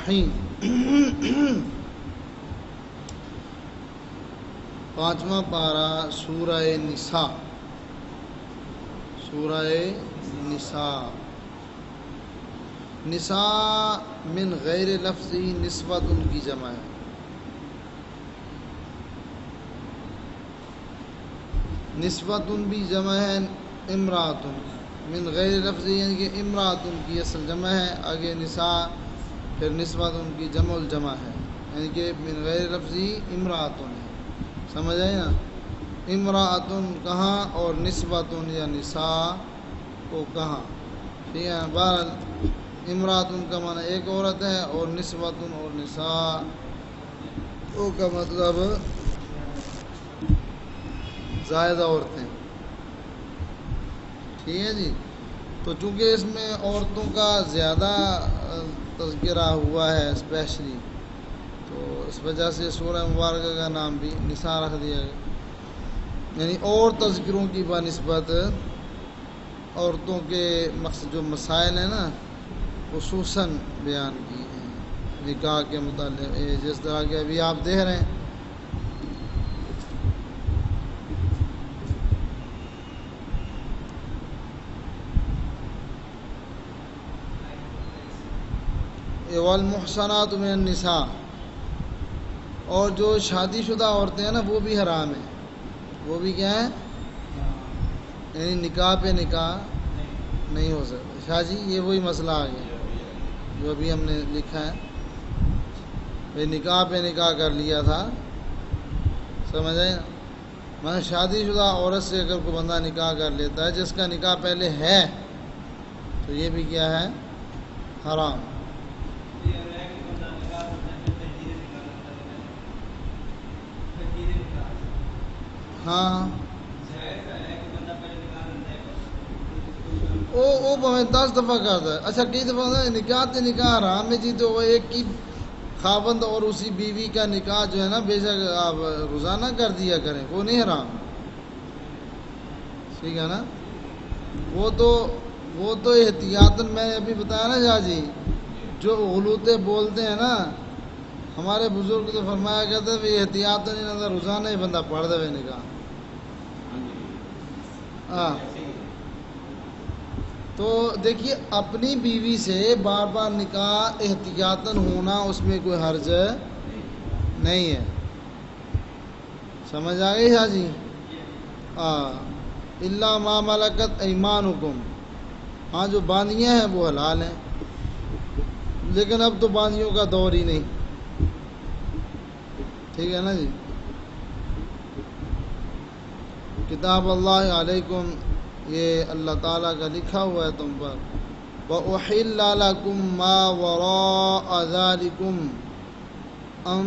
الرحیم۔ پانچواں پارہ سورہ نساء، سورہ نساء۔ نساء من غیر لفظی نسبت ان کی جمع ہے۔ نسبت بھی جمع ہے امراتن، من غیر لفظی یعنی کہ امراتن کی اصل جمع ہے، آگے نساء پھر نسبت ان کی جمع الجمع ہے، یعنی کہ من غیر لفظی امراتن ہے، سمجھ آئے نا؟ امراتن کہاں اور نسبتن یا نساء کو کہاں، ٹھیک ہے؟ بہرحال امراتن کا معنی ایک عورت ہے اور نسبتن اور نساء وہ کا مطلب زائد عورتیں، ٹھیک ہے جی۔ تو چونکہ اس میں عورتوں کا زیادہ تذکرہ ہوا ہے اسپیشلی، تو اس وجہ سے سورہ مبارکہ کا نام بھی نساء رکھ دیا گیا، یعنی اور تذکروں کی بنسبت عورتوں کے مقصد جو مسائل ہیں نا خصوصاً بیان کی ہیں نکاح کے متعلق، جس طرح کہ ابھی آپ دیکھ رہے ہیں والمحصنات من النساء، اور جو شادی شدہ عورتیں ہیں نا وہ بھی حرام ہیں، وہ بھی کیا ہیں؟ یعنی نکاح پہ نکاح نہیں ہو سکتا۔ شاہ جی یہ وہی مسئلہ آ گیا جو ابھی ہم نے لکھا ہے، بھائی نکاح پہ نکاح کر لیا تھا، سمجھ آئے نا؟ میں شادی شدہ عورت سے اگر کوئی بندہ نکاح کر لیتا ہے جس کا نکاح پہلے ہے تو یہ بھی کیا ہے؟ حرام۔ ہاں وہ ہمیں 10 دفعہ کرتا ہے، اچھا کئی دفعہ نکاح تے نکاح حرام ہے جی، تو وہ ایک کی خاوند اور اسی بیوی کا نکاح جو ہے نا بے شک آپ روزانہ کر دیا کریں، وہ نہیں حرام، ٹھیک ہے نا؟ وہ تو احتیاطاً میں نے ابھی بتایا نا جا جی، جو غلوطیں بولتے ہیں نا، ہمارے بزرگ تو فرمایا کرتے ہیں احتیاطاً روزانہ ہی بندہ پڑھ دے نکاح۔ ہاں تو دیکھیے اپنی بیوی سے بار بار نکاح احتیاطاً ہونا اس میں کوئی حرج نہیں ہے، سمجھ آ گئی شاہ جی؟ الا ما ملکت ایمانکم، ہاں جو باندیاں ہیں وہ حلال ہیں، لیکن اب تو باندیوں کا دور ہی نہیں، ٹھیک ہے نا جی؟ کتاب اللہ علیکم، یہ اللہ تعالیٰ کا لکھا ہوا ہے تم پر، وَأُحِلَّ لَكُم مَّا وَرَاءَ ذَلِكُمْ أَن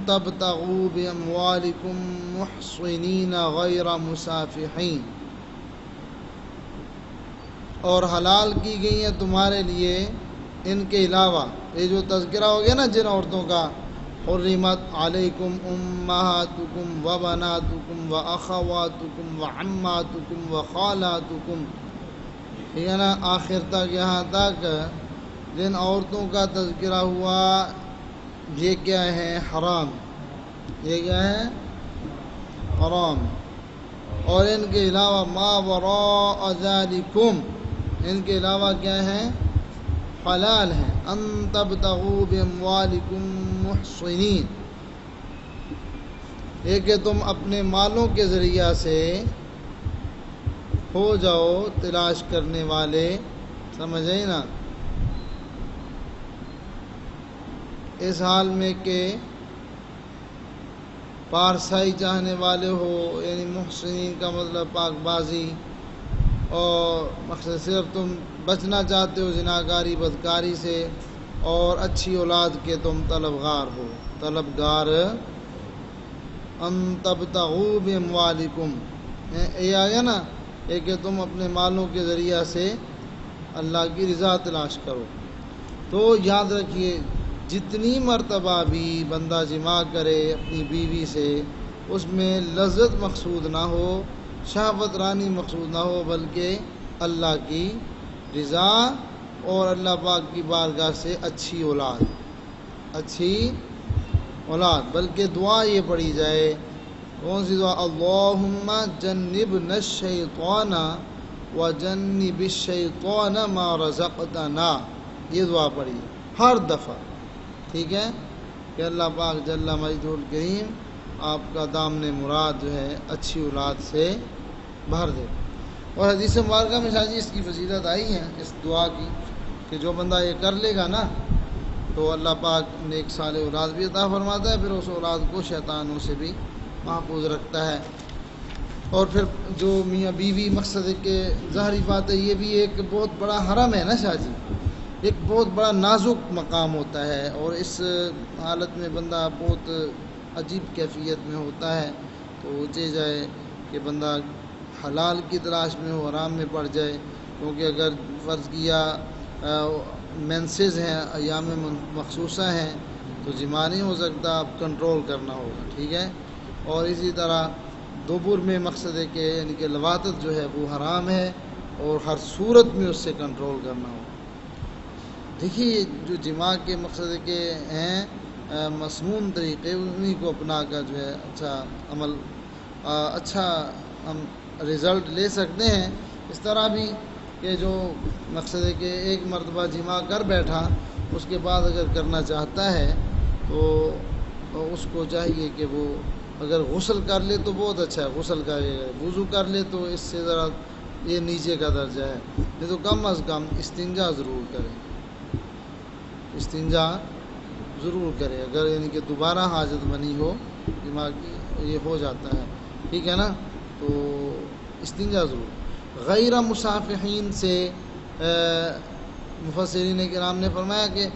تَبْتَغُوا بِأَمْوَالِكُم مُحْصِنِينَ غَيْرَ مُسَافِحِينَ، اور حلال کی گئی ہیں تمہارے لیے ان کے علاوہ، یہ جو تذکرہ ہو گیا نا جن عورتوں کا، حرمت علیکم امہاتکم وبناتکم واخواتکم وعماتکم وخالاتکم، ٹھیک ہے نا؟ آخر تک، یہاں تک جن عورتوں کا تذکرہ ہوا یہ کیا ہے؟ حرام، یہ کیا ہے؟ حرام۔ اور ان کے علاوہ ما وراء ذالکم، ان کے علاوہ کیا ہے؟ حلال ہیں، ان تبتغوا باموالکم محصنین، یہ کہ تم اپنے مالوں کے ذریعہ سے ہو جاؤ تلاش کرنے والے، سمجھے نا؟ اس حال میں کہ پارسائی چاہنے والے ہو، یعنی محسنین کا مطلب پاک بازی، اور مقصد صرف تم بچنا چاہتے ہو زناکاری بدکاری سے، اور اچھی اولاد کے تم طلبگار ہو، طلبگار۔ ان تبتغوا باموالکم، یہ آ گیا نا، یہ کہ تم اپنے مالوں کے ذریعہ سے اللہ کی رضا تلاش کرو۔ تو یاد رکھیے جتنی مرتبہ بھی بندہ جماع کرے اپنی بیوی سے، اس میں لذت مقصود نہ ہو، شہوت رانی مقصود نہ ہو، بلکہ اللہ کی رضا اور اللہ پاک کی بارگاہ سے اچھی اولاد، اچھی اولاد، بلکہ دعا یہ پڑھی جائے، کون سی دعا؟ اللہم جنبنا الشیطان وجنب الشیطان ما رزقتنا، یہ دعا پڑھی ہر دفعہ، ٹھیک ہے، کہ اللہ پاک جل مجدہ الکریم آپ کا دامن مراد جو ہے اچھی اولاد سے بھر دے۔ اور حدیث مبارکہ میں شاہ جی اس کی فضیلت آئی ہے اس دعا کی، کہ جو بندہ یہ کر لے گا نا تو اللہ پاک نیک صالح اولاد بھی عطا فرماتا ہے، پھر اس اولاد کو شیطانوں سے بھی محفوظ رکھتا ہے۔ اور پھر جو میاں بیوی مقصد ہے کہ ظاہری بات ہے یہ بھی ایک بہت بڑا حرم ہے نا شاہ جی، ایک بہت بڑا نازک مقام ہوتا ہے، اور اس حالت میں بندہ بہت عجیب کیفیت میں ہوتا ہے، تو چاہے جائے کہ بندہ حلال کی تلاش میں ہو، حرام میں پڑ جائے، کیونکہ اگر فرض کیا مینسز ہیں، ایام مخصوصہ ہیں، تو جماع نہیں ہو سکتا، اب کنٹرول کرنا ہوگا، ٹھیک ہے۔ اور اسی طرح دوبر میں مقصد ہے کہ یعنی کہ لواطت جو ہے وہ حرام ہے، اور ہر صورت میں اس سے کنٹرول کرنا ہوگا۔ دیکھیے جو جماع کے مقصد ہے کہ ہیں مسنون طریقے، انہیں کو اپنا کر جو ہے اچھا عمل، اچھا ہم رزلٹ لے سکتے ہیں۔ اس طرح بھی کہ جو مقصد ہے کہ ایک مرتبہ جماع کر بیٹھا، اس کے بعد اگر کرنا چاہتا ہے تو اس کو چاہیے کہ وہ اگر غسل کر لے تو بہت اچھا ہے، غسل کرے، وضو کر لے تو اس سے ذرا یہ نیچے کا درجہ ہے، نہیں تو کم از کم استنجا ضرور کرے، استنجا ضرور کرے، اگر یعنی کہ دوبارہ حاجت بنی ہو، دماغ یہ ہو جاتا ہے، ٹھیک ہے نا، تو استنجا ضرور۔ غیر مصافحین سے مفسرین کرام نے فرمایا کہ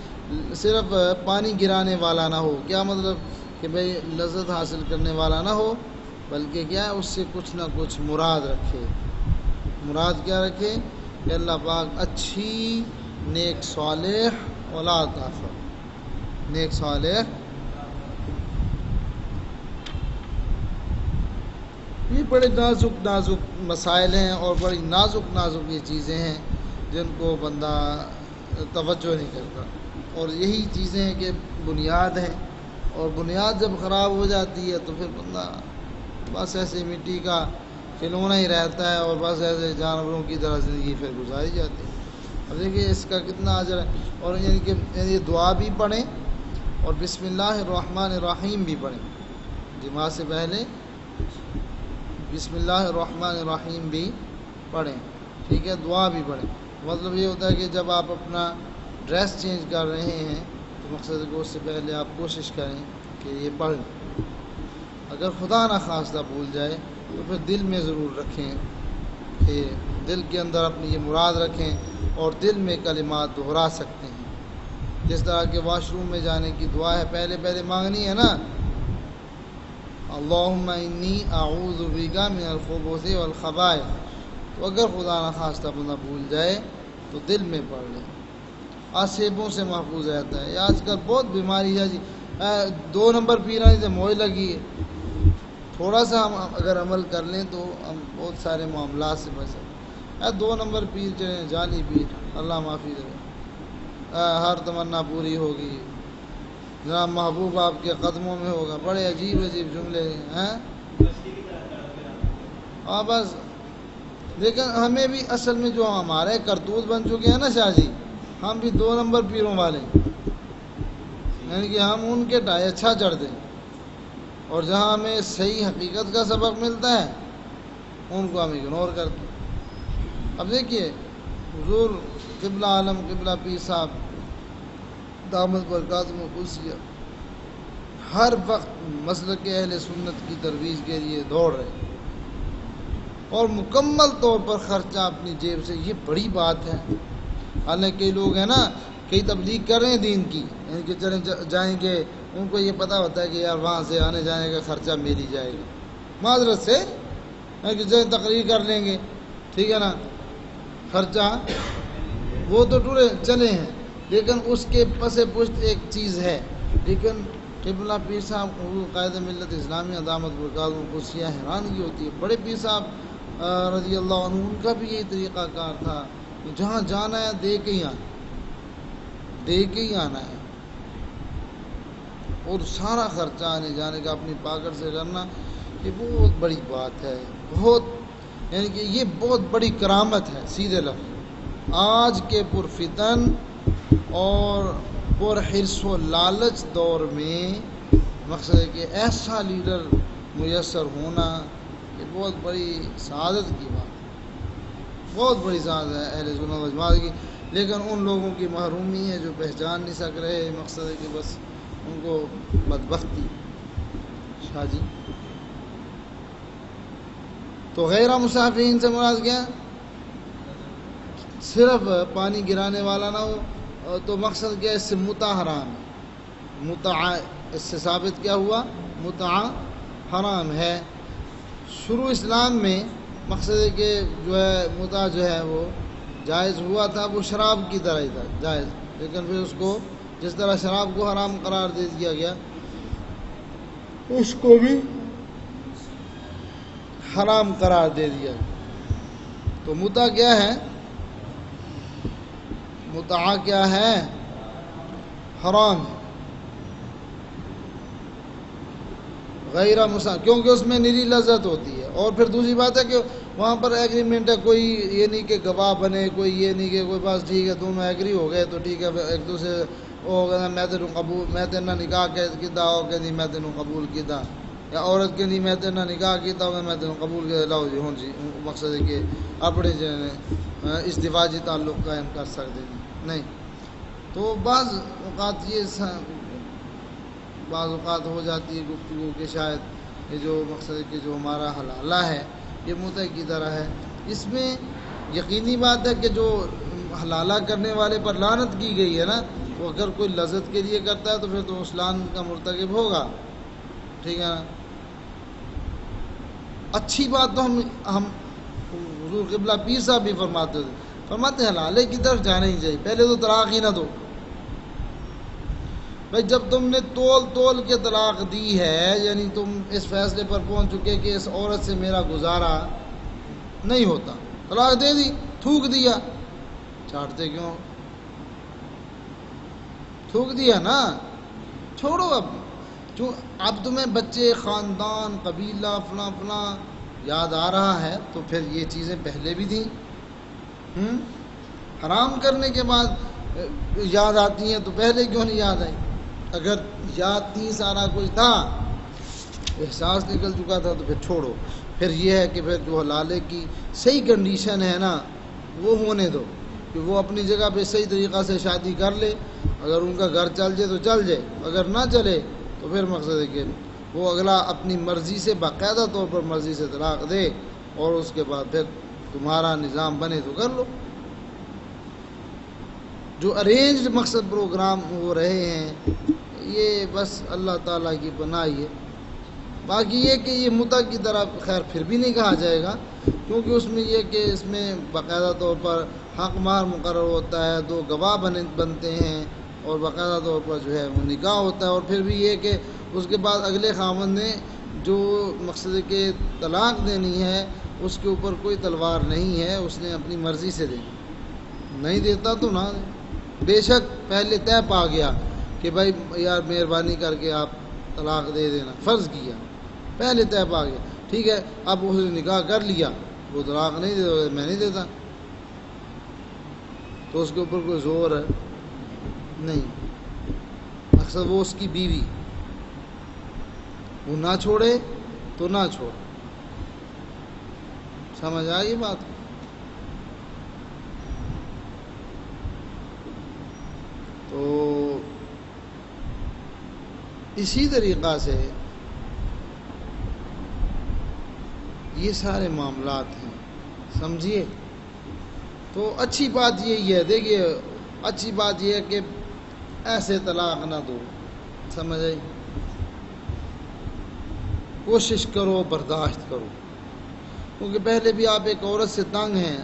صرف پانی گرانے والا نہ ہو، کیا مطلب کہ بھئی لذت حاصل کرنے والا نہ ہو، بلکہ کیا ہے اس سے کچھ نہ کچھ مراد رکھے۔ مراد کیا رکھے؟ کہ اللہ پاک اچھی نیک صالح اولاد عطا فرمائے، نیک صالح۔ یہ بڑے نازک نازک مسائل ہیں، اور بڑی نازک نازک یہ چیزیں ہیں جن کو بندہ توجہ نہیں کرتا، اور یہی چیزیں ہیں کہ بنیاد ہیں، اور بنیاد جب خراب ہو جاتی ہے تو پھر بندہ بس ایسے مٹی کا کھلونا ہی رہتا ہے، اور بس ایسے جانوروں کی طرح زندگی پھر گزاری جاتی ہے۔ اب دیکھیے اس کا کتنا اجر ہے، اور یعنی کہ یہ دعا بھی پڑھیں اور بسم اللہ الرحمن الرحیم بھی پڑھیں، جماع سے پہلے بسم اللہ الرحمن الرحیم بھی پڑھیں، ٹھیک ہے، دعا بھی پڑھیں۔ مطلب یہ ہوتا ہے کہ جب آپ اپنا ڈریس چینج کر رہے ہیں تو مقصد ہے کہ اس سے پہلے آپ کوشش کریں کہ یہ پڑھ لیں۔ اگر خدا نہ خواستہ بھول جائے تو پھر دل میں ضرور رکھیں، کہ دل کے اندر اپنی یہ مراد رکھیں، اور دل میں کلمات دہرا سکتے ہیں، جس طرح کہ واش روم میں جانے کی دعا ہے، پہلے مانگنی ہے نا، اللہم انی اعوذ بک من الخبث والخبائث، تو اگر خدا نہ خواستہ بندہ بھول جائے تو دل میں پڑھ لے، آسیبوں سے محفوظ رہتا ہے۔ آج کل بہت بیماری ہے جی، 2 نمبر پی رہے تھے موئے لگی ہے، تھوڑا سا ہم اگر عمل کر لیں تو ہم بہت سارے معاملات سے بچ سکتے ہیں۔ 2 نمبر پیر چلیں، جعلی پیر، اللہ معافی دے، ہر تمنا پوری ہوگی، جناب محبوب آپ کے قدموں میں ہوگا، بڑے عجیب عجیب جملے ہیں، ہاں بس۔ لیکن ہمیں بھی اصل میں جو ہمارے کرتوت بن چکے ہیں نا شاہ جی، ہم بھی 2 نمبر پیروں والے ہیں، یعنی کہ ہم ان کے ڈھائی اچھا چڑھ دیں، اور جہاں ہمیں صحیح حقیقت کا سبق ملتا ہے ان کو ہم اگنور کرتے ہیں۔ اب دیکھیے حضور قبلہ عالم قبلہ پیر صاحب دامت برکاتہ القدسیہ ہر وقت مسلک اہل سنت کی ترویج کے لیے دوڑ رہے، اور مکمل طور پر خرچہ اپنی جیب سے، یہ بڑی بات ہے۔ حالانکہ کئی لوگ ہیں نا، کئی تبلیغ کر رہے ہیں دین کی، یعنی کہ چلیں جائیں گے، ان کو یہ پتہ ہوتا ہے کہ یار وہاں سے آنے جانے کا خرچہ مل ہی جائے گا، معذرت سے کہ چلیں تقریر کر لیں گے، ٹھیک ہے نا، خرچہ وہ تو ٹورے چلے ہیں، لیکن اس کے پس پشت ایک چیز ہے۔ لیکن قبلہ پیر صاحب حضور قائد ملت اسلامیہ دامت برکاتہ القدسیہ حیرانگی ہوتی ہے، بڑے پیر صاحب رضی اللہ عنہ ان کا بھی یہی طریقہ کار تھا کہ جہاں جانا ہے دے کے ہی آنا ہے، اور سارا خرچہ آنے جانے کا اپنی پاکٹ سے کرنا، یہ بہت بڑی بات ہے، بہت، یعنی کہ یہ بہت بڑی کرامت ہے سیدھے لفظ۔ آج کے پرفتن اور پرحرص و لالچ دور میں مقصد ہے کہ ایسا لیڈر میسر ہونا یہ بہت بڑی سعادت کی بات ہے، بہت بڑی سعادت ہے اہل سنت و جماعت کی۔ لیکن ان لوگوں کی محرومی ہے جو پہچان نہیں سک رہے، مقصد ہے کہ بس ان کو بدبختی۔ شاہ جی تو غیر مسافرین سے مراد کیا؟ صرف پانی گرانے والا نہ ہو، تو مقصد کیا؟ اس سے متع حرام ہے، متع اس سے ثابت کیا ہوا؟ متع حرام ہے۔ شروع اسلام میں مقصد ہے کہ جو ہے متع جو ہے وہ جائز ہوا تھا، وہ شراب کی طرح ہی تھا جائز، لیکن پھر اس کو جس طرح شراب کو حرام قرار دے دیا گیا اس کو بھی حرام قرار دے دیا۔ تو متع کیا ہے؟ متع کیا ہے؟ حرام ہے، غیر مسافر، کیونکہ اس میں نری لذت ہوتی ہے۔ اور پھر دوسری بات ہے کہ وہاں پر ایگریمنٹ ہے، کوئی یہ نہیں کہ گواہ بنے، کوئی یہ نہیں کہ کوئی بس ٹھیک ہے دونوں ایگری ہو گئے تو ٹھیک ہے، ایک دوسرے وہ کہنا میں تینوں قبول، میں تیرا نکاح کیتا ہو کہ نہیں میں تینوں قبول کیتا، یا عورت کے نہیں میں تیرا نکاح کیتا ہو کہ میں تینوں قبول کیتا، لاؤ جی ہوں جی، مقصد ہے کہ اپنے جو ہے ازدواجی تعلق قائم کر سکتے نہیں۔ تو بعض اوقات ہو جاتی ہے گفتگو کہ شاید یہ جو مقصد ہے کہ جو ہمارا حلالہ ہے یہ متع کی طرح ہے۔ اس میں یقینی بات ہے کہ جو حلالہ کرنے والے پر لعنت کی گئی ہے نا، وہ اگر کوئی لذت کے لیے کرتا ہے تو پھر تو اس لعنت کا مرتکب ہوگا، ٹھیک ہے نا۔ اچھی بات تو ہم حضور قبلہ پیر صاحب بھی فرماتے ہیں حلالے کی طرف جانا ہی چاہیے، پہلے تو طلاق ہی نہ دو بھائی۔ جب تم نے تول کے طلاق دی ہے، یعنی تم اس فیصلے پر پہنچ چکے کہ اس عورت سے میرا گزارا نہیں ہوتا، طلاق دے دی، تھوک دیا، چاٹتے کیوں؟ تھوک دیا نا، چھوڑو اب تمہیں بچے، خاندان، قبیلہ، فلاں یاد آ رہا ہے تو پھر یہ چیزیں پہلے بھی تھیں، حرام کرنے کے بعد یاد آتی ہیں تو پہلے کیوں نہیں یاد آئی؟ اگر یاد تھی، سارا کچھ تھا، احساس نکل چکا تھا تو پھر چھوڑو۔ پھر یہ ہے کہ پھر جو حلالے کی صحیح کنڈیشن ہے نا وہ ہونے دو، کہ وہ اپنی جگہ پہ صحیح طریقہ سے شادی کر لے، اگر ان کا گھر چل جائے تو چل جائے، اگر نہ چلے تو پھر مقصد ہے کہ وہ اگلا اپنی مرضی سے، باقاعدہ طور پر مرضی سے طلاق دے، اور اس کے بعد پھر تمہارا نظام بنے تو کر لو۔ جو ارینجڈ مقصد پروگرام ہو رہے ہیں یہ بس اللہ تعالیٰ کی پناہ ہے۔ باقی یہ کہ یہ متع کی طرح خیر پھر بھی نہیں کہا جائے گا، کیونکہ اس میں یہ کہ اس میں باقاعدہ طور پر حق مہر مقرر ہوتا ہے، 2 گواہ بنتے ہیں، اور باقاعدہ طور پر جو ہے وہ نکاح ہوتا ہے، اور پھر بھی یہ کہ اس کے بعد اگلے خاوند نے جو مقصد ہے کہ طلاق دینی ہے اس کے اوپر کوئی تلوار نہیں ہے، اس نے اپنی مرضی سے دینی، نہیں دیتا تو نہ دے۔ بے شک پہلے طے پا گیا کہ بھائی یار مہربانی کر کے آپ طلاق دے دینا، فرض کیا، پہلے طے پا گیا، ٹھیک ہے، اب اس نے نکاح کر لیا، وہ طلاق نہیں دے، میں نہیں دیتا، تو اس کے اوپر کوئی زور ہے نہیں، اکثر وہ اس کی بیوی، وہ نہ چھوڑے تو نہ چھوڑے، سمجھ آئی بات؟ تو اسی طریقہ سے یہ سارے معاملات ہیں، سمجھیے۔ تو اچھی بات یہی ہے، دیکھیے اچھی بات یہ ہے کہ ایسے طلاق نہ دو، سمجھ آئی، کوشش کرو، برداشت کرو، کیونکہ پہلے بھی آپ ایک عورت سے تنگ ہیں،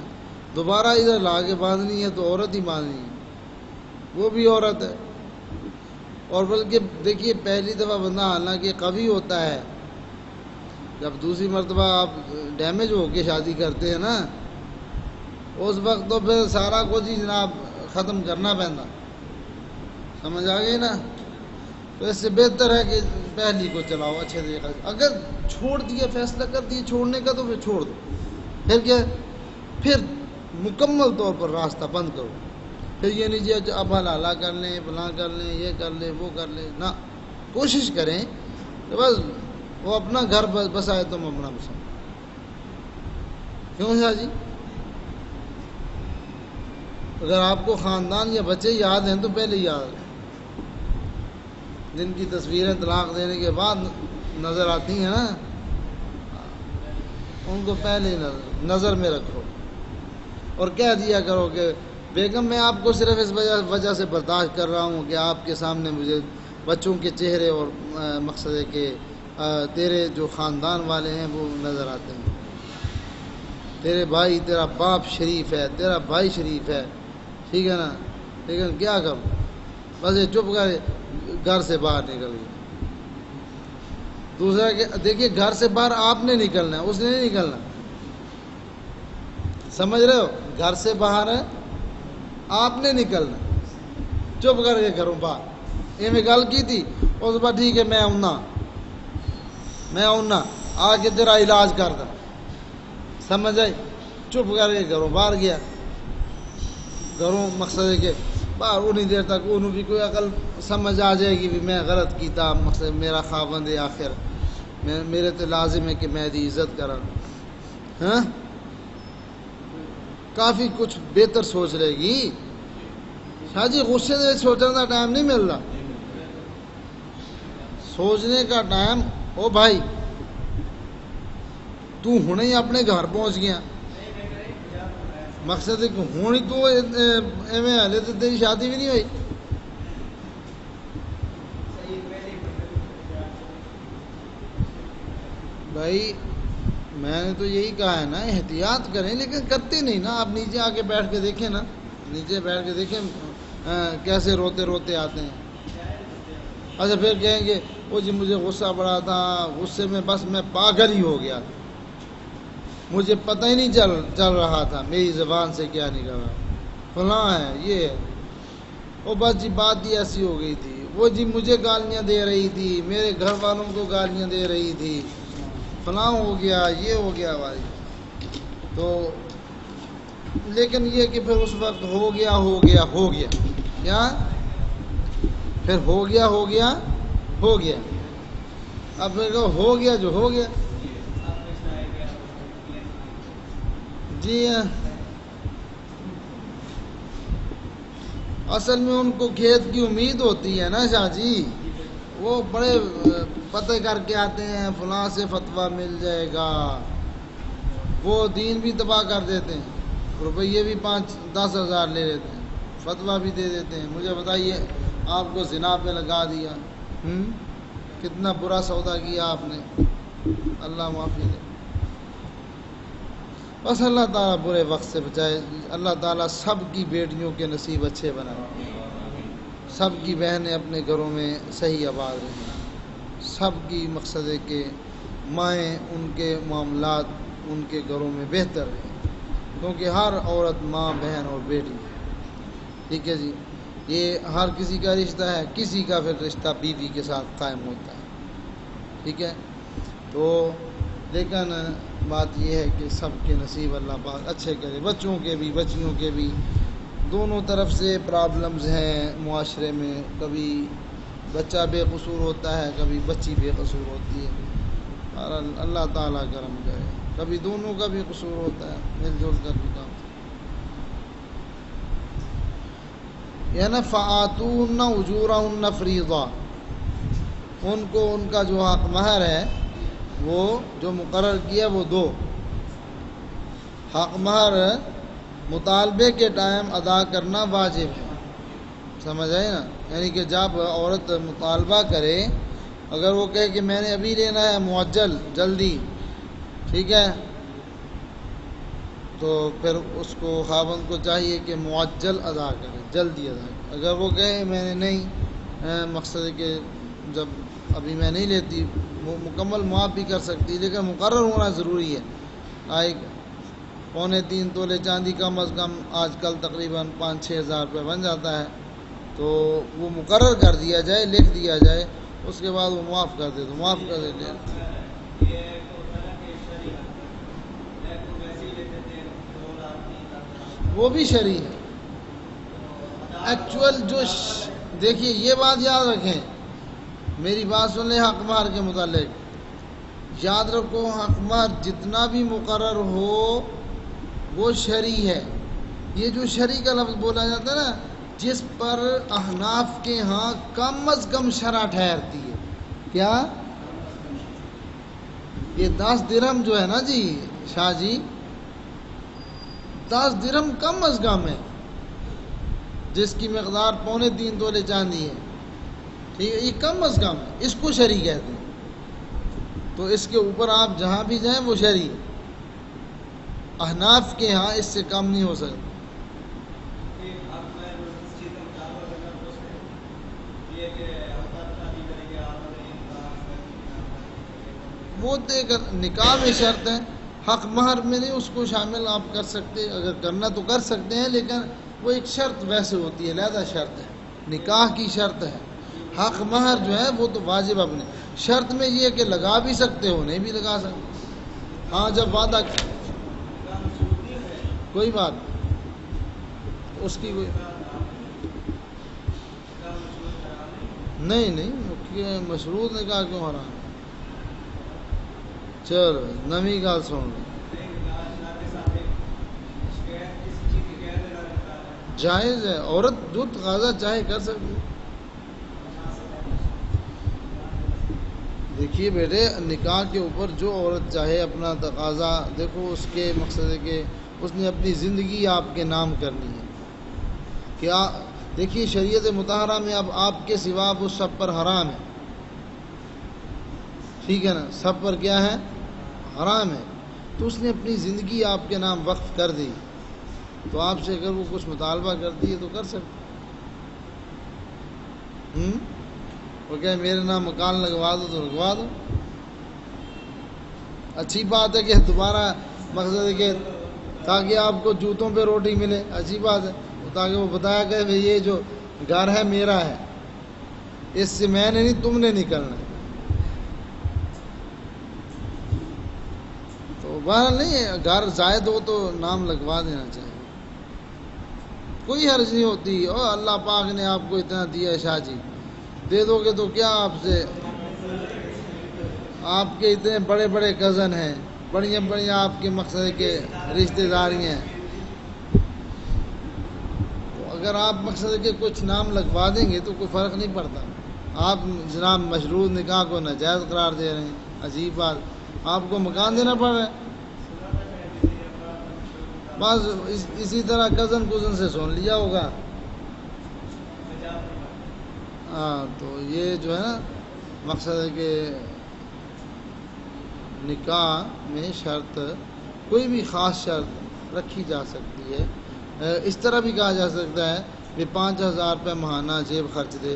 دوبارہ ادھر لا کے باندھنی ہے تو عورت ہی باندھنی ہے، وہ بھی عورت ہے، اور بلکہ دیکھیے پہلی دفعہ بندہ حالانکہ قوی ہوتا ہے، جب دوسری مرتبہ آپ ڈیمیج ہو کے شادی کرتے ہیں نا اس وقت تو پھر سارا کچھ ہی جناب ختم کرنا پہنتا، سمجھ آ گئی نا، تو اس سے بہتر ہے کہ پہلی کو چلاؤ اچھے طریقے سے. اگر چھوڑ دیا، فیصلہ کر دیا چھوڑنے کا، تو پھر چھوڑ دو. پھر کیا؟ پھر مکمل طور پر راستہ بند کرو. پھر یہ نہیں جی اب حلالہ کر لیں، فلاں کر لیں، یہ کر لیں، وہ کر لیں. نہ، کوشش کریں کہ بس وہ اپنا گھر بسائے، تم اپنا بساؤ. کیوں شاہ جی؟ اگر آپ کو خاندان یا بچے یاد ہیں تو پہلے یاد رکھیں. جن کی تصویریں طلاق دینے کے بعد نظر آتی ہیں نا، ان کو پہلے نظر میں رکھو اور کہہ دیا کرو کہ بیگم میں آپ کو صرف اس وجہ سے برداشت کر رہا ہوں کہ آپ کے سامنے مجھے بچوں کے چہرے اور مقصد ہے کہ تیرے جو خاندان والے ہیں وہ نظر آتے ہیں. تیرے بھائی، تیرا باپ شریف ہے، تیرا بھائی شریف ہے، ٹھیک ہے نا، لیکن کیا کروں، بس یہ چپ کر گھر سے باہر نکل گیا. دوسرا کہ دیکھیے گھر سے باہر آپ نے نکلنا ہے، اس نے نہیں نکلنا. سمجھ رہے ہو؟ گھر سے باہر آپ نے نکلنا، چپ کر کے گھروں باہر. یہ میں گل کی تھی اس بار، ٹھیک ہے میں آؤں آ کے تیرا علاج کر دا. سمجھ آئی؟ چپ کر کے گھروں باہر گیا. گھروں مقصد ہے کہ باہر انہی دیر تک انہوں بھی کوئی عقل سمجھ آ جائے گی بھی میں غلط کیتا، مقصد میرا خاوند ہے آخر، میرے تو لازم ہے کہ میں دی عزت کرا. ہاں، کافی کچھ بہتر سوچ رہے گی. شاہ جی غصے سے سوچنے کا ٹائم نہیں ملتا، سوچنے کا ٹائم. او بھائی تو ہنے ہی اپنے گھر پہنچ گیا، مقصد ہے کہ ہوں ہی تو ایویں ہلے تو تیری شادی بھی نہیں ہوئی. بھائی میں نے تو یہی کہا ہے نا، احتیاط کریں، لیکن کرتے نہیں نا. آپ نیچے آ کے بیٹھ کے دیکھیں نا، نیچے بیٹھ کے دیکھیں کیسے روتے روتے آتے ہیں. اچھا پھر کہیں گے وہ جی مجھے غصہ بڑا تھا، غصے میں بس میں پاگل ہی ہو گیا، مجھے پتہ ہی نہیں چل رہا تھا میری زبان سے کیا نکل رہا، فلاں ہے یہ ہے. وہ بس جی بات ہی ایسی ہو گئی تھی، وہ جی مجھے گالیاں دے رہی تھی، میرے گھر والوں کو گالیاں دے رہی تھی، فلاں ہو گیا، یہ ہو گیا بھائی. تو لیکن یہ کہ پھر اس وقت ہو گیا کیا، پھر ہو گیا. اب پھر ہو گیا جو ہو گیا. جی اصل میں ان کو کھیت کی امید ہوتی ہے نا شاہ جی، وہ بڑے پتہ کر کے آتے ہیں فلاں سے فتویٰ مل جائے گا، وہ دین بھی تباہ کر دیتے ہیں، روپیے بھی 5-10 ہزار لے لیتے ہیں، فتویٰ بھی دے دیتے ہیں. مجھے بتائیے آپ کو زنا پہ لگا دیا، کتنا برا سودا کیا آپ نے، اللہ معافی دے. بس اللہ تعالیٰ برے وقت سے بچائے. اللہ تعالیٰ سب کی بیٹیوں کے نصیب اچھے بنائے، سب کی بہنیں اپنے گھروں میں صحیح آباد رہیں، سب کی مقصد ہے کہ مائیں ان کے معاملات ان کے گھروں میں بہتر رہیں، کیونکہ ہر عورت ماں، بہن اور بیٹی ہے. ٹھیک ہے جی، یہ ہر کسی کا رشتہ ہے، کسی کا پھر رشتہ بیوی کے ساتھ قائم ہوتا ہے. ٹھیک ہے، تو لیکن بات یہ ہے کہ سب کے نصیب اللہ پاک اچھے کرے، بچوں کے بھی بچیوں کے بھی. دونوں طرف سے پرابلمز ہیں معاشرے میں، کبھی بچہ بے قصور ہوتا ہے، کبھی بچی بے قصور ہوتی ہے. اور اللہ تعالیٰ کرم کرے، کبھی دونوں کا بھی قصور ہوتا ہے، مل جل کر بھی کام. یعنی فآتوہن اجورہن فریضہ، ان کو ان کا جو حق مہر ہے وہ جو مقرر کیا وہ دو. حق مہر مطالبے کے ٹائم ادا کرنا واجب ہے، سمجھ آئے نا. یعنی کہ جب عورت مطالبہ کرے، اگر وہ کہے کہ میں نے ابھی لینا ہے معجل جلدی، ٹھیک ہے، تو پھر اس کو خاوند کو چاہیے کہ معجل ادا کرے، جلدی ادا کرے. اگر وہ کہے میں نے نہیں، مقصد ہے کہ جب ابھی میں نہیں لیتی، وہ مکمل معاف بھی کر سکتی، لیکن مقرر ہونا ضروری ہے. 2.25 تولے چاندی کم از کم آج کل تقریباً 5-6 ہزار روپے بن جاتا ہے. تو وہ مقرر کر دیا جائے، لکھ دیا جائے، اس کے بعد وہ معاف کر دے تو معاف کر دے. وہ بھی شرعی ہے. ایکچوئل جو دیکھیے یہ بات یاد رکھیں، میری بات سن لیں حق مہر کے متعلق. یاد رکھو حق مہر جتنا بھی مقرر ہو وہ شرعی ہے. یہ جو شرعی کا لفظ بولا جاتا ہے نا، جس پر احناف کے ہاں کم از کم شرع ٹھہرتی ہے. کیا؟ یہ 10 درہم جو ہے نا جی شاہ جی، 10 درہم کم از کم ہے، جس کی مقدار 3.25 تولے چاندی ہے. ٹھیک ہے، یہ کم از کم ہے، اس کو شرعی کہتے ہیں. تو اس کے اوپر آپ جہاں بھی جائیں وہ شرعی. احناف کے ہاں اس سے کم نہیں ہو سکتا. وہ دیکھ نکاح میں شرط ہے، حق مہر میں نہیں اس کو شامل آپ کر سکتے. اگر کرنا تو کر سکتے ہیں، لیکن وہ ایک شرط ویسے ہوتی ہے، علیحدہ شرط ہے، نکاح کی شرط ہے. حق مہر جو ہے وہ تو واجب اپنے. شرط میں یہ ہے کہ لگا بھی سکتے ہو، نہیں بھی لگا سکتے. ہاں جب وعدہ کوئی بات اس کی کوئی نہیں مشروط نکاح کیوں حرام ہے؟ چلو نویں گال سن لو. جائز ہے، عورت جو تقاضا چاہے کر سکتی. دیکھیے بیٹے، نکاح کے اوپر جو عورت چاہے اپنا تقاضا، دیکھو اس کے مقصد ہے کہ اس نے اپنی زندگی آپ کے نام کرنی ہے. کیا دیکھیے شریعت مطہرہ میں اب آپ کے سوا وہ سب پر حرام ہے. ٹھیک ہے نا، سب پر کیا ہے؟ حرام ہے. تو اس نے اپنی زندگی آپ کے نام وقف کر دی، تو آپ سے اگر وہ کچھ مطالبہ کرتی ہے تو کر سکتے. وہ کہ میرے نام مکان لگوا دو تو لگوا دو. اچھی بات ہے کہ دوبارہ مقصد ہے کہ تاکہ آپ کو جوتوں پہ روٹی ملے، اچھی بات ہے. تاکہ وہ بتایا کہ یہ جو گھر ہے میرا ہے، اس سے میں نے نہیں تم نے نکلنا. تو بہرحال نہیں ہے، گھر زائد ہو تو نام لگوا دینا چاہیے، کوئی حرج نہیں ہوتی. اور اللہ پاک نے آپ کو اتنا دیا ہے شاہ جی، دے دو گے تو کیا آپ سے، آپ کے اتنے بڑے بڑے کزن ہیں، بڑی بڑی آپ کے مقصد کے رشتہ داریاں ہیں. تو اگر آپ مقصد کے کچھ نام لگوا دیں گے تو کوئی فرق نہیں پڑتا. آپ جناب مشروط نکاح کو ناجائز قرار دے رہے ہیں. عجیب بات، آپ کو مکان دینا پڑ رہا ہے. بس اسی طرح کزن سے سن لیا ہوگا. ہاں تو یہ جو ہے نا مقصد ہے کہ نکاح میں شرط، کوئی بھی خاص شرط رکھی جا سکتی ہے. اس طرح بھی کہا جا سکتا ہے کہ 5,000 روپے ماہانہ جیب خرچ دے،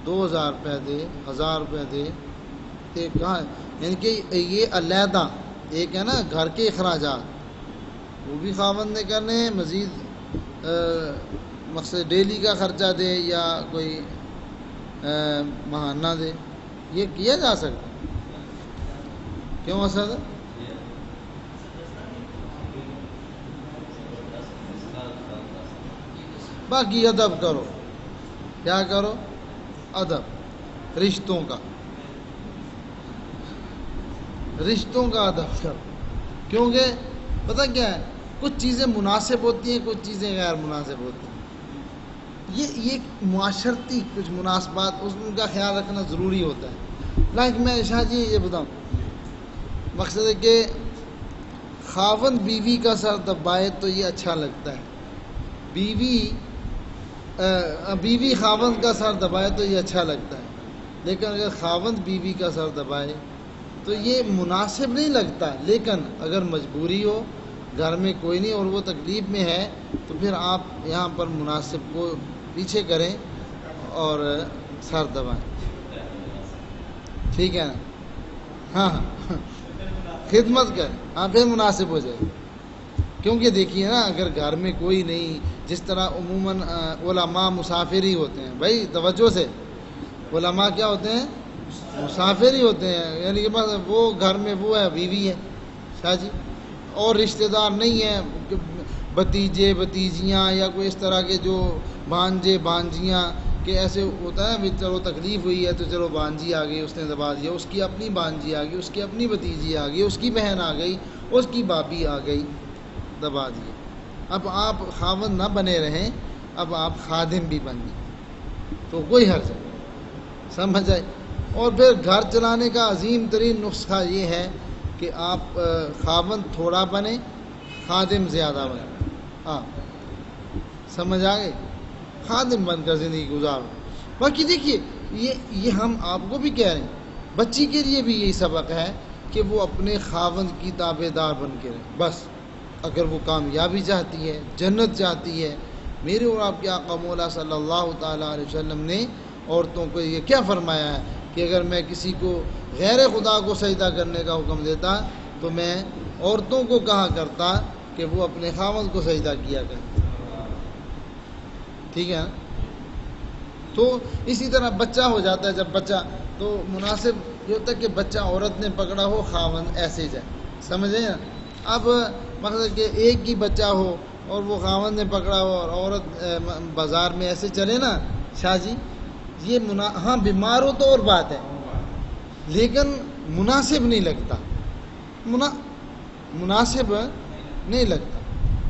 2,000 روپے دے، 1,000 روپے دے. کہاں یعنی کہ یہ علیحدہ ایک ہے نا گھر کے اخراجات، وہ بھی خاوند نے کرنے ہیں، مزید مقصد ڈیلی کا خرچہ دے یا کوئی ماہانہ دے، یہ کیا جا سکتا. کیوں اسد؟ باقی ادب کرو. کیا کرو؟ ادب، رشتوں کا ادب کرو. کیونکہ پتہ کیا ہے، کچھ چیزیں مناسب ہوتی ہیں، کچھ چیزیں غیر مناسب ہوتی ہیں. یہ معاشرتی کچھ مناسبات، ان کا خیال رکھنا ضروری ہوتا ہے. لیکن میں شاہ جی یہ بتاؤں، مقصد ہے کہ خاوند بیوی کا سر دبائے تو یہ اچھا لگتا ہے، بیوی خاوند کا سر دبائے تو یہ اچھا لگتا ہے. لیکن اگر خاوند بیوی کا سر دبائے تو یہ مناسب نہیں لگتا. لیکن اگر مجبوری ہو، گھر میں کوئی نہیں اور وہ تکلیف میں ہے، تو پھر آپ یہاں پر مناسب کو پیچھے کریں اور سر دبائیں. ٹھیک ہے نا؟ ہاں خدمت کریں، ہاں پھر مناسب ہو جائے. کیونکہ دیکھیے نا اگر گھر میں کوئی نہیں، جس طرح عموماً علماء مسافر ہی ہوتے ہیں، بھائی توجہ سے، علماء کیا ہوتے ہیں؟ مسافر ہی ہوتے ہیں، یعنی کہ بس وہ گھر میں وہ ہے، بیوی ہے شاہ جی، اور رشتہ دار نہیں ہیں، بھتیجے بھتیجیاں یا کوئی اس طرح کے جو بھانجے بھانجیاں، کہ ایسے ہوتا ہے بھی چلو تکلیف ہوئی ہے تو چلو بھانجی آ گئی، اس نے دبا دیا، اس کی اپنی بھانجی آ گئی، اس کی اپنی بھتیجی آ گئی، اس کی بہن آ گئی، اس کی بھابھی آ گئی، دبا دیے۔ اب آپ خاوند نہ بنے رہیں، اب آپ خادم بھی بن گئے تو کوئی حرج نہیں، سمجھ آئے۔ اور پھر گھر چلانے کا عظیم ترین نسخہ یہ ہے کہ آپ خاوند تھوڑا بنے، خادم زیادہ بنے، ہاں سمجھ آ گئی، خادم بن کر زندگی گزارو۔ باقی دیکھیے یہ ہم آپ کو بھی کہہ رہے ہیں، بچی کے لیے بھی یہی سبق ہے کہ وہ اپنے خاوند کی تابع دار بن کے رہے، بس اگر وہ کامیابی چاہتی ہے، جنت چاہتی ہے۔ میرے اور آپ کے آقا مولا صلی اللہ تعالیٰ علیہ وسلم نے عورتوں کو یہ کیا فرمایا ہے کہ اگر میں کسی کو غیر خدا کو سجدہ کرنے کا حکم دیتا تو میں عورتوں کو کہا کرتا کہ وہ اپنے خاوند کو سجدہ کیا کریں، ٹھیک ہے۔ تو اسی طرح بچہ ہو جاتا ہے، جب بچہ تو مناسب یہ ہوتا ہے کہ بچہ عورت نے پکڑا ہو، خاوند ایسے جائے، سمجھیں نا۔ اب مقصد کہ ایک ہی بچہ ہو اور وہ خاوند نے پکڑا ہو اور عورت بازار میں ایسے چلے نا شاہ جی، یہ ہاں بیمار ہو تو اور بات ہے، لیکن مناسب نہیں لگتا، مناسب نہیں لگتا،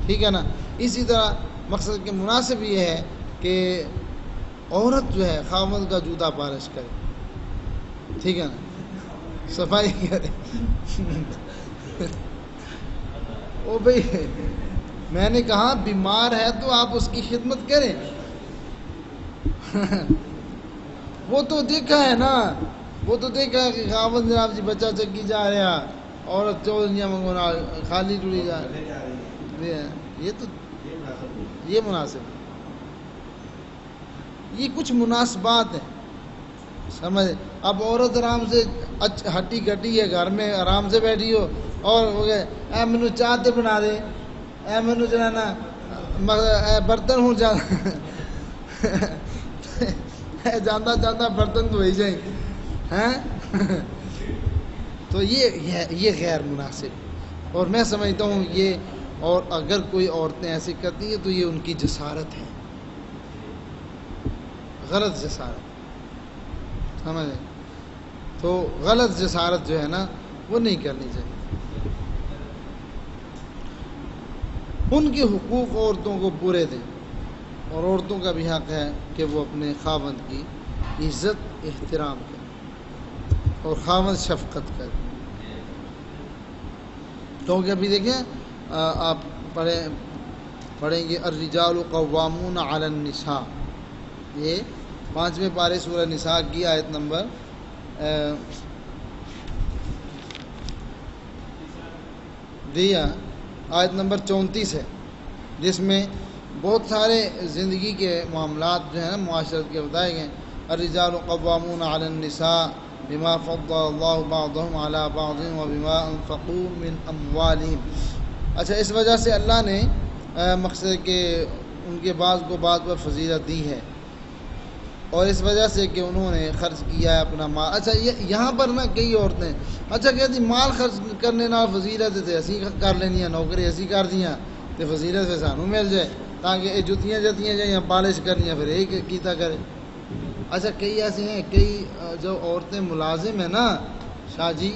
ٹھیک ہے نا۔ اسی طرح مقصد کہ مناسب یہ ہے کہ عورت جو ہے خاوند کا جوتا پالش کرے، ٹھیک ہے نا، صفائی کرے۔ او بھائی میں نے کہا بیمار ہے تو آپ اس کی خدمت کریں، وہ تو دیکھا ہے نا، وہ تو دیکھا ہے کہ خاوند جناب جی بچہ چکی جا رہا، عورت چولیاں منگونا خالی ٹوڑی جا رہی، یہ تو یہ مناسب ہے، یہ کچھ مناسبات ہیں، سمجھ۔ اب عورت آرام سے ہٹی کٹی ہے گھر میں آرام سے بیٹھی ہو اور ہو گئے اے مینو چاہ تے بنا دے، اے مینو جانا برتن ہوں جانا جانا برتن دھوئی جائیں ہیں تو یہ غیر مناسب، اور میں سمجھتا ہوں یہ، اور اگر کوئی عورتیں ایسی کرتی ہیں تو یہ ان کی جسارت ہے، غلط جسارت، سمجھ۔ تو غلط جسارت جو ہے نا وہ نہیں کرنی چاہیے۔ ان کے حقوق عورتوں کو پورے دیں، اور عورتوں کا بھی حق ہے کہ وہ اپنے خاوند کی عزت احترام کریں اور خاوند شفقت کرے، کیونکہ ابھی دیکھیں آپ پڑھیں گے الرجال قوامون علی النساء، یہ 5ویں پارے سورہ نساء کی آیت نمبر آیت نمبر 34 ہے، جس میں بہت سارے زندگی کے معاملات جو ہیں نا معاشرت کے بتائے گئے۔ الرجال قوامون علی النساء بما فضل اللہ بعضهم علی بعض وبما انفقوا من اموالهم۔ اچھا، اس وجہ سے اللہ نے مقصد کہ ان کے بعض کو بعض پر فضیلت دی ہے، اور اس وجہ سے کہ انہوں نے خرچ کیا ہے اپنا مال۔ اچھا یہاں پر نا کئی عورتیں اچھا کہتی مال خرچ کرنے نال فضیلت تے اسی کر لینی ہے، نوکری اسی کر دیاں تے فضیلت پھر سانوں مل جائے، تاکہ یہ جتیاں جائیں پالش کرنی پھر یہ کیتا کرے۔ اچھا کئی ایسی ہیں، کئی جو عورتیں ملازم ہیں نا شاہ جی،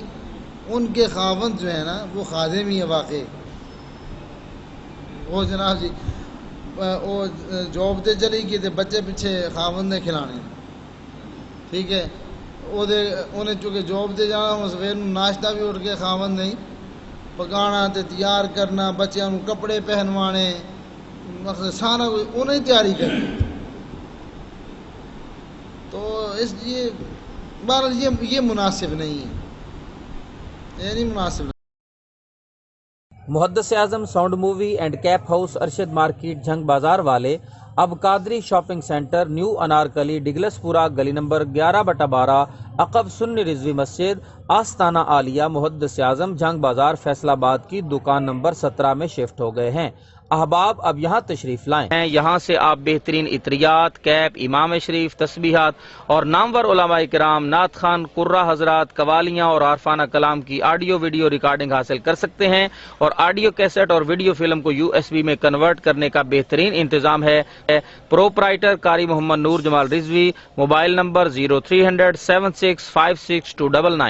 ان کے خاوند جو ہے نا وہ خادم ہی ہے واقعی، وہ جناب جی وہ جاب تے چلی گئی تے بچے پیچھے خاوند نے کھلانے، ٹھیک ہے، انہیں چونکہ جاب تے جانا، ہوں سویر ناشتہ بھی اٹھ کے خاوند نہیں پکانا تے تیار کرنا، بچیاں نوں کپڑے پہنوانے، مقصد سارا کچھ انہیں تیاری کرنی، تو اس لیے بہرحال یہ مناسب نہیں ہے، یہ نہیں مناسب۔ محدث اعظم sound movie and cap house Arshad market Jhang بازار والے اب Qadri shopping centre, new Anarkali, Douglas Pura, گلی نمبر 11/12، عقب سنی رضوی مسجد، آستانہ عالیہ، محدث اعظم، جنگ بازار، فیصل آباد کی دکان نمبر 17 میں شفٹ ہو گئے ہیں۔ احباب اب یہاں تشریف لائیں۔ یہاں سے آپ بہترین عطریات، کیپ، امام شریف، تسبیحات اور نامور علماء کرام، نعت خوان، قرہ حضرات، قوالیاں اور عارفانہ کلام کی آڈیو ویڈیو ریکارڈنگ حاصل کر سکتے ہیں، اور آڈیو کیسٹ اور ویڈیو فلم کو USB میں کنورٹ کرنے کا بہترین انتظام ہے۔ پروپرائٹر قاری محمد نور جمال رضوی، موبائل نمبر 0300 7656 299۔